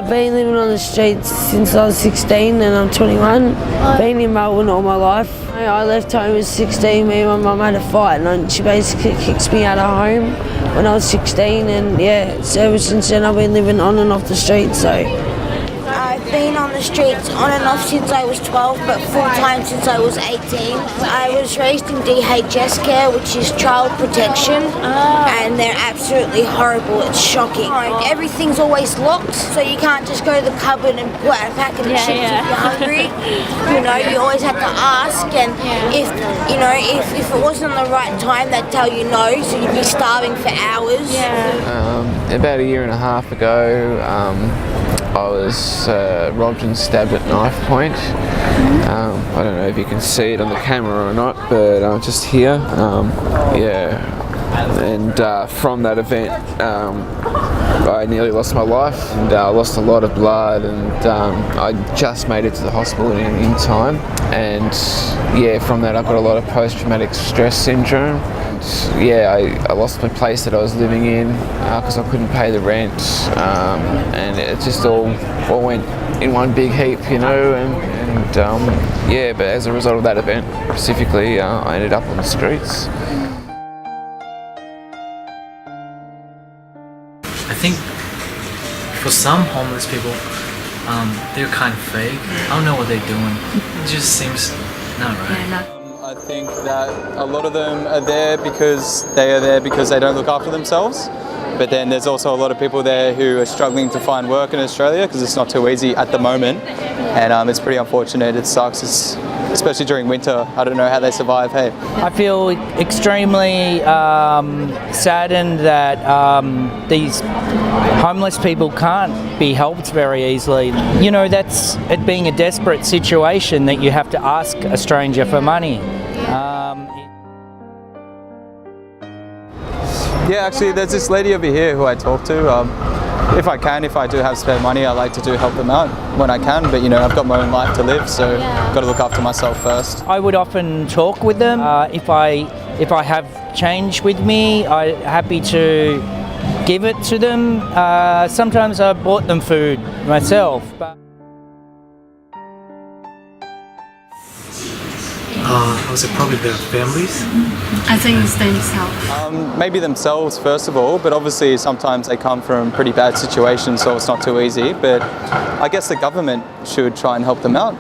I've been living on the streets since I was 16 and I'm 21. Been in Melbourne all my life. I left home at 16, me and my mum had a fight and she basically kicks me out of home when I was 16, and yeah, so ever since then I've been living on and off the streets. So I've been on the streets on and off since I was 12, but full-time since I was 18. I was raised in DHS care, which is child protection, and they're absolutely horrible. It's shocking. Everything's always locked, so you can't just go to the cupboard and pull out a packet of chips if you're hungry. You know, you always have to ask, and if it wasn't the right time, they'd tell you no, so you'd be starving for hours. About a year and a half ago, I was robbed and stabbed at knife point. I don't know if you can see it on the camera or not, but I'm just here. And from that event, I nearly lost my life, and I lost a lot of blood, and I just made it to the hospital in time. And yeah, from that I got a lot of post-traumatic stress syndrome. I lost my place that I was living in because I couldn't pay the rent, and it just all went in one big heap, you know. But as a result of that event specifically, I ended up on the streets. I think for some homeless people, they're kind of fake. I don't know what they're doing. It just seems not right. I think that a lot of them are there because they don't look after themselves. But then there's also a lot of people there who are struggling to find work in Australia because it's not too easy at the moment. And it's pretty unfortunate. It sucks, especially during winter. I don't know how they survive, hey. I feel extremely saddened that these homeless people can't be helped very easily. You know, that's it being a desperate situation that you have to ask a stranger for money. Yeah, actually there's this lady over here who I talk to. If I do have spare money, I like to help them out when I can, but you know, I've got my own life to live, so I've got to look after myself first. I would often talk with them. If I have change with me, I'm happy to give it to them. Sometimes I bought them food myself. Was it probably their families? I think it's themselves. Maybe themselves first of all, but obviously sometimes they come from pretty bad situations, so it's not too easy. But I guess the government should try and help them out.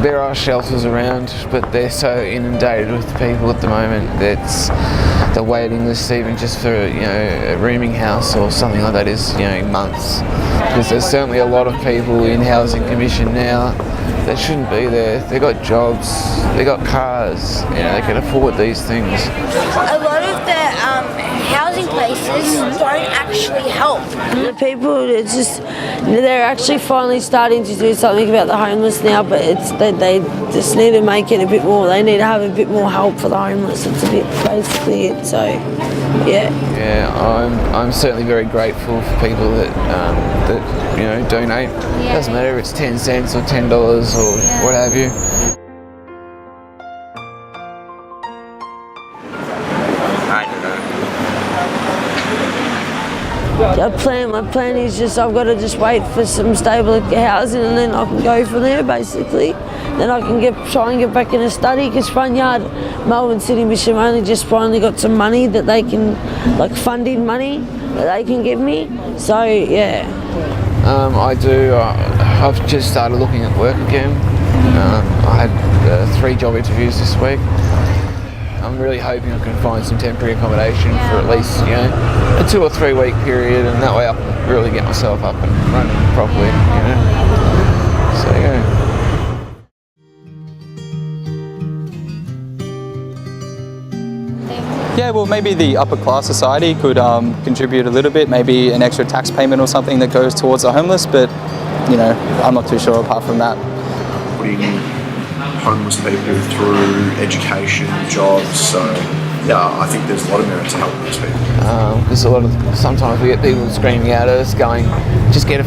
There are shelters around, but they're so inundated with people at the moment that the waiting list, even just for a rooming house or something like that, is months. Because there's certainly a lot of people in housing commission now that shouldn't be there. They've got jobs, they've got cars, they can afford these things. A lot of the housing places don't actually help. The people, they're actually finally starting to do something about the homeless now, but they just need to make it a bit more. They need to have a bit more help for the homeless. It's a bit basically it. So, yeah. Yeah, I'm certainly very grateful for people that donate. It doesn't matter if it's 10 cents or $10 or what have you. My plan is I've got to wait for some stable housing, and then I can go from there basically. Then I can try and get back in a study, because Front Yard, Melbourne City Mission only just finally got some money that they can, like funding money that they can give me. So yeah. I do. I've just started looking at work again. I had 3 job interviews this week. I'm really hoping I can find some temporary accommodation for at least a 2 or 3 week period, and that way I can really get myself up and running properly. So yeah. Yeah, well, maybe the upper class society could contribute a little bit, maybe an extra tax payment or something that goes towards the homeless, but I'm not too sure apart from that. Putting homeless people through education, jobs, so yeah, I think there's a lot of merit to help these people. There's sometimes we get people screaming at us going, just get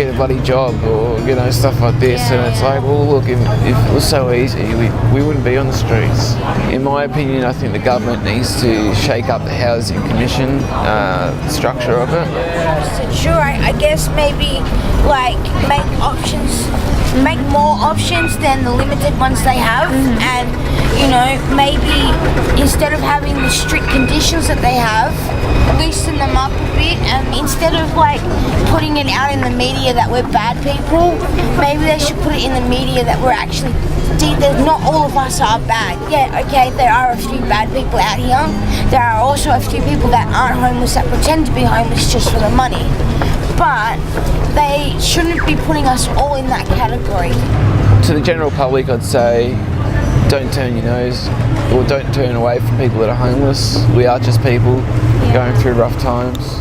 get a bloody job or, you know, stuff like this. And it's like, well, look, if it was so easy, we wouldn't be on the streets. In my opinion, I think the government needs to shake up the housing commission structure of it. Sure, I guess maybe like make more options than the limited ones they have, and you know, maybe instead of having the strict conditions that they have, loosen them up a bit, and instead of like putting it out in the media that we're bad people, maybe they should put it in the media that we're actually not all of us are bad. Yeah, okay, there are a few bad people out here. There are also a few people that aren't homeless that pretend to be homeless just for the money. But they shouldn't be putting us all in that category. To the general public, I'd say don't turn your nose or don't turn away from people that are homeless. We are just people going through rough times.